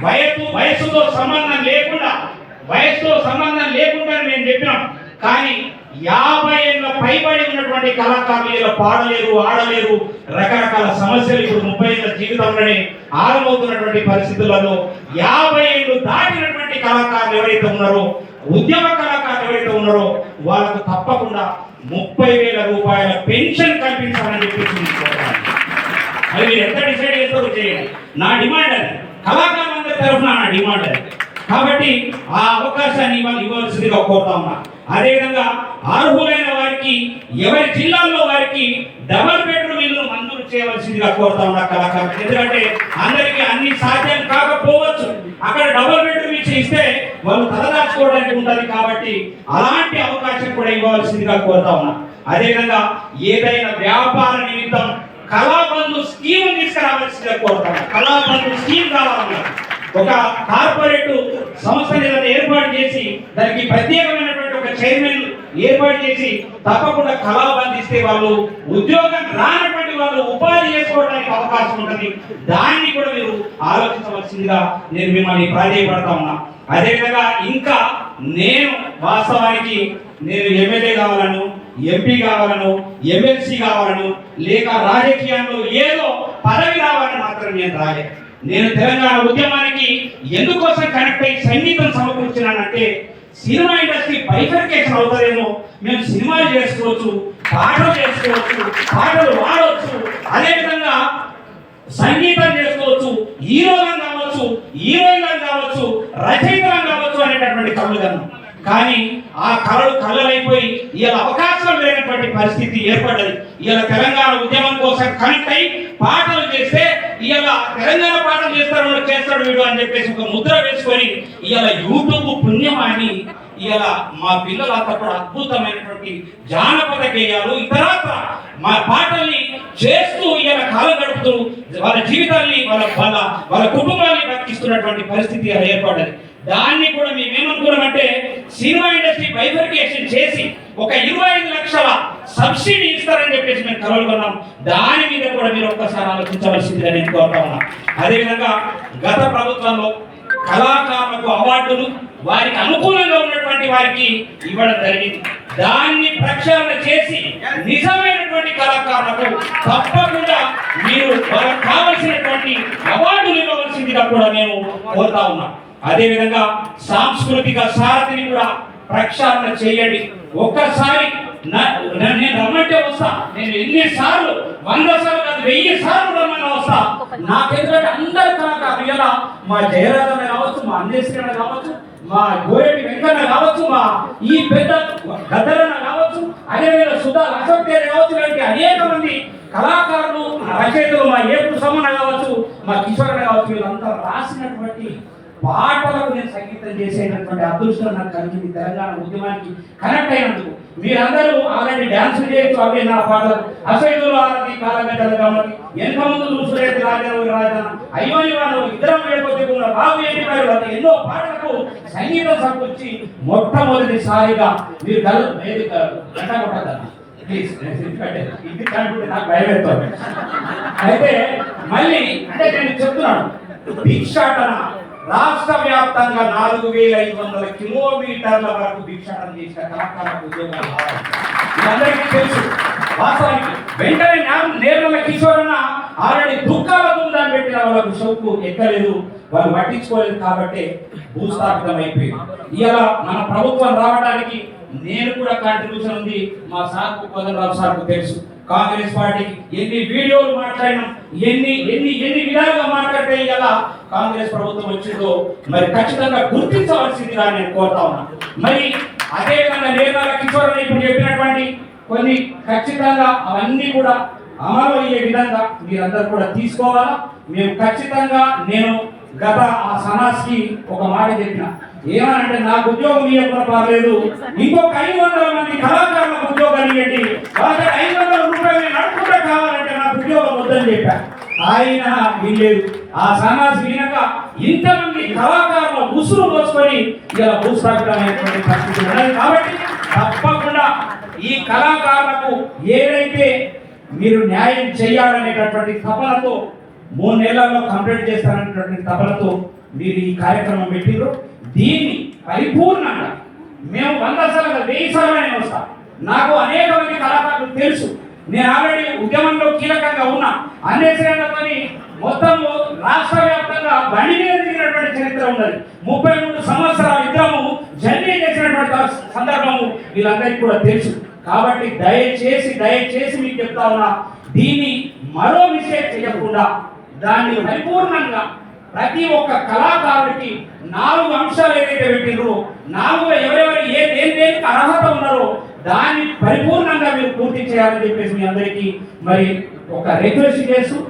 వయస్సుతో సంబంధం లేకుండా మేము చెప్పినాం. కానీ 50 ఏళ్ళ పైబడి ఉన్నటువంటి కళాకారులు ఇలా పాడలేరు, ఆడలేరు, రకరకాల సమస్యలు ఇప్పుడు 30 ఏళ్ళ జీవితంలోనే ఆరంభమవుతున్నటువంటి పరిస్థితులలో 50 ఏళ్ళు దాటినటువంటి కళాకారులు ఎవరైతే ఉన్నారో, ఉద్యమ కళాకారులు ఎవరైతే ఉన్నారో వాళ్ళకు తప్పకుండా 30,000 రూపాయల పెన్షన్ కల్పించాలని చెప్పేసి అది మీరు ఎంత డిసైడ్ చేస్తారో చేయండి. నా డిమాండ్ అది, కళాకారులందరి తరఫున నా డిమాండ్ అది. కాబట్టి ఆ అవకాశాన్ని ఇవ్వాల్సిందిగా కోరుతా ఉన్నా. అదేవిధంగా అర్హులైన వారికి ఎవరి జిల్లాల్లో వారికి డబుల్ బెడ్రూమ్ ఇల్లు మంజూరు చేయవలసిందిగా కోరుతా ఉన్నా కళాకారులు. ఎందుకంటే అందరికీ అన్ని సాధ్యం కాకపోవచ్చు. అక్కడ డబుల్ బెడ్రూమ్ ఇస్తే వాళ్ళు తలదాచుకోవడానికి ఉంటుంది. కాబట్టి అలాంటి అవకాశం కూడా ఇవ్వాల్సిందిగా కోరుతా ఉన్నా. అదేవిధంగా ఏదైనా వ్యాపార నిమిత్తం కళాబంధు స్కీమ్ తీసుకురావాల్సిందిగా కోరుతా ఉన్నా. కళాబంధు స్కీమ్ కావాలన్నా ఒక కార్పొరేట్ సంస్థని ఏర్పాటు చేసి దానికి ప్రత్యేకమైనటువంటి ఒక చైర్మన్ ఏర్పాటు చేసి తప్పకుండా కళాబంధు ఇస్తే వాళ్ళు ఉద్యోగం రానటువంటి వాళ్ళు ఉపాధి చేసుకోవడానికి అవకాశం ఉంటుంది. దాన్ని కూడా మీరు ఆలోచించవలసిందిగా నేను మిమ్మల్ని ప్రాధాన్యపడతా ఉన్నా. అదేవిధంగా ఇంకా నేను వాస్తవానికి నేను ఎమ్మెల్యే కావాలను, ఎంపీ కావాలను, ఎమ్మెల్సీ కావాలను, లేక రాజకీయాల్లో ఏదో పదవి రావాలని మాత్రం నేను రాలేదు. నేను తెలంగాణ ఉద్యమానికి ఎందుకోసం కనెక్ట్ అయ్యి సంగీతం సమకూర్చున్నానంటే సినిమా ఇండస్ట్రీ బైఫర్కేషన్ అవుతారేమో, మేము సినిమాలు చేసుకోవచ్చు, పాటలు చేసుకోవచ్చు, పాటలు వాడవచ్చు, అదేవిధంగా సంగీతం చేసుకోవచ్చు, హీరోలను కావచ్చు, హీరోయిన్లను కావచ్చు, రచయితలను కావచ్చు అనేటటువంటి కళలు. కానీ ఆ కళలైపోయి ఇలా అవకాశం లేనటువంటి పరిస్థితి ఏర్పడ్డది. ఇలా తెలంగాణ ఉద్యమం కోసం కనెక్ట్ అయి పాటలు చేస్తే ఇలా తెలంగాణ పాటలు చేస్తాడు వీడు అని చెప్పేసి ఒక ముద్ర వేసుకొని ఇలా యూట్యూబ్ పుణ్యమాని ఇలా మా పిల్లలంతా కూడా అద్భుతమైనటువంటి జానపద గేయాలు ఇతరత్ర మా పాటల్ని చేస్తూ ఇలా కాలం గడుపుతూ వాళ్ళ జీవితాన్ని వాళ్ళ కుటుంబాన్ని బతికిస్తున్నటువంటి పరిస్థితి అలా ఏర్పడ్డది. దాన్ని కూడా మేమేమనుకున్నామంటే సినిమా ఇండస్ట్రీ బైఫర్కేషన్ చేసి ఒక 25 లక్షల సబ్సిడీ ఇస్తారని చెప్పేసి మేము కలవనుకున్నాం. దాని మీద కూడా మీరు ఒక్కసారి ఆలోచించవలసిందిగా నేను కోరుతా ఉన్నా. అదేవిధంగా గత ప్రభుత్వంలో కళాకారులకు అవార్డులు వారికి అనుకూలంగా ఉన్నటువంటి వారికి ఇవ్వడం జరిగింది. దాన్ని ప్రక్షాళన చేసి నిజమైనటువంటి కళాకారులకు తప్పకుండా మీరు వాళ్ళకి కావలసినటువంటి అవార్డులు ఇవ్వవలసిందిగా కూడా నేను కోరుతా ఉన్నా. అదేవిధంగా సాంస్కృతిక సారథిని కూడా ప్రక్షాళన చేయండి. ఒక్కసారి నేను రమ్మంటే వస్తా. నేను ఎన్నిసార్లు 100 సార్లు కాదు 1000 సార్లు రమ్మని వస్తా. నాకెందుకంటే అందరు కళాకారులు ఇలా మా జయరాజన్న కావచ్చు, మా అన్నేశ్వరన్న కావచ్చు, మా గోరెడ్డి వెంకన్న కావచ్చు, మా ఈ పెద్ద గద్దరన్న కావచ్చు, అదేవిధంగా సుధా అశోక్ కావచ్చు, ఇలాంటి అనేక మంది కళాకారులు రచయితలు, మా ఏపు సమ్మన్న కావచ్చు, మా కిషోరన్న కావచ్చు, వీళ్ళంతా రాసినటువంటి పాటలకు నేను సంగీతం చేసేటటువంటి అదృష్టం నాకు కలిగింది. తెలంగాణ ఉద్యమానికి కనెక్ట్ అయినందుకు మీరందరూ ఆల్రెడీ డ్యాన్సులు చేయొచ్చు. అవే నా పాటలు అసైదులు ఆరతి కాలగడ్డలు కాబట్టి వెనక ముందు చూసుకునేది రాజాన అయ్యోని వాళ్ళు ఇద్దరం వేడిపోతే బాబు ఏంటి వారు ఎన్నో పాటలకు సంగీతం సమకూర్చి మొట్టమొదటిసారిగా మీరు గంట కొట్టదా ప్లీజ్ ఇది కంటే నాకు భయపెడతాను. అయితే మళ్ళీ అంటే నేను చెప్తున్నాను, భిక్షాటన రాష్ట్ర వ్యాప్తంగా 4500 కిలోమీటర్ల వరకు భిక్షాటన చేసిన కళాకారుల ఉద్యోగాలు అందరికీ తెలుసు. వాస్తవానికి వెంటనే నేర్మల కిషోరన్న ఆల్రెడీ దుఃఖాలతో దాన్ని పెట్టిన వాళ్ళకు షౌకు ఎక్కలేదు, వాళ్ళు పట్టించుకోలేదు. కాబట్టి భూస్థాపితం అయిపోయింది. ఇలా మన ప్రభుత్వం రావడానికి నేను కూడా కాంట్రిబ్యూషన్ ఉంది. మా సార్కు కోదండరావు సార్కు తెలుసు. కాంగ్రెస్ పార్టీకి ఎన్ని వీడియోలు మాట్లాడినాం, ఎన్ని విధాలుగా మాట్లాడితే ఇలా కాంగ్రెస్ ప్రభుత్వం వచ్చిందో మరి ఖచ్చితంగా గుర్తించవలసిందిగా నేను కోరుతా ఉన్నా. మరి అదేవిధంగా నేర్మల కిషోరన్న ఇప్పుడు చెప్పినటువంటి కొన్ని ఖచ్చితంగా అవన్నీ కూడా అమలు అయ్యే విధంగా మీరందరూ కూడా తీసుకోవాలా. మేము ఖచ్చితంగా నేను గత ఆ సమాజ్కి ఒక మాట చెప్పిన, ఏమనంటే నాకు ఉద్యోగం ఇవ్వకుండా పర్లేదు, ఇంకొక 500 మంది కళాకారులకు ఉద్యోగాలు ఇవ్వండి, వాళ్ళకి 500 రూపాయలు నడుపుకుంటే కావాలంటే నాకు ఉద్యోగం వద్దని చెప్పాను. ఆయన వినలేదు. ఆ సమాజ్ వినక ఇంతమంది కళాకారుల ఉసురు పోసుకొని ఇలా భూస్థాపితమైనటువంటి పరిస్థితి ఉన్నది. కాబట్టి తప్పకుండా ఈ కళాకారులకు ఏదైతే మీరు న్యాయం చేయాలనేటటువంటి తపనతో 3 నెలల్లో కంప్లీట్ చేస్తారనేటువంటి తపనతో మీరు ఈ కార్యక్రమం పెట్టిండ్రు. దీన్ని పరిపూర్ణంగా మేము 100 సార్లు 1000 సార్లు నేను వస్తాను. నాకు అనేక మంది కళాకారులు తెలుసు. నేను ఆల్రెడీ ఉద్యమంలో కీలకంగా ఉన్నా. అన్నేశ్వరంలోని మొత్తం రాష్ట్ర వ్యాప్తంగా బండి మీద తిరిగినటువంటి చరిత్ర ఉన్నది. 33 సంవత్సరాలు ఇద్దరము జర్నీ చేసినటువంటి సందర్భము వీళ్ళందరికీ కూడా తెలుసు. కాబట్టి దయచేసి మీకు చెప్తా ఉన్నా, దీన్ని మరో మిస్టేక్ చేయకుండా దాన్ని పరిపూర్ణంగా ప్రతి ఒక్క కళాకారుడికి 4 అంశాలు ఏదైతే పెట్టిండ్రో 4 ఎవరెవరు దేనికి అర్హత ఉన్నారో దాన్ని పరిపూర్ణంగా మీరు పూర్తి చేయాలని చెప్పేసి మీ అందరికీ మరి ఒక రిక్వెస్ట్ చేస్తూ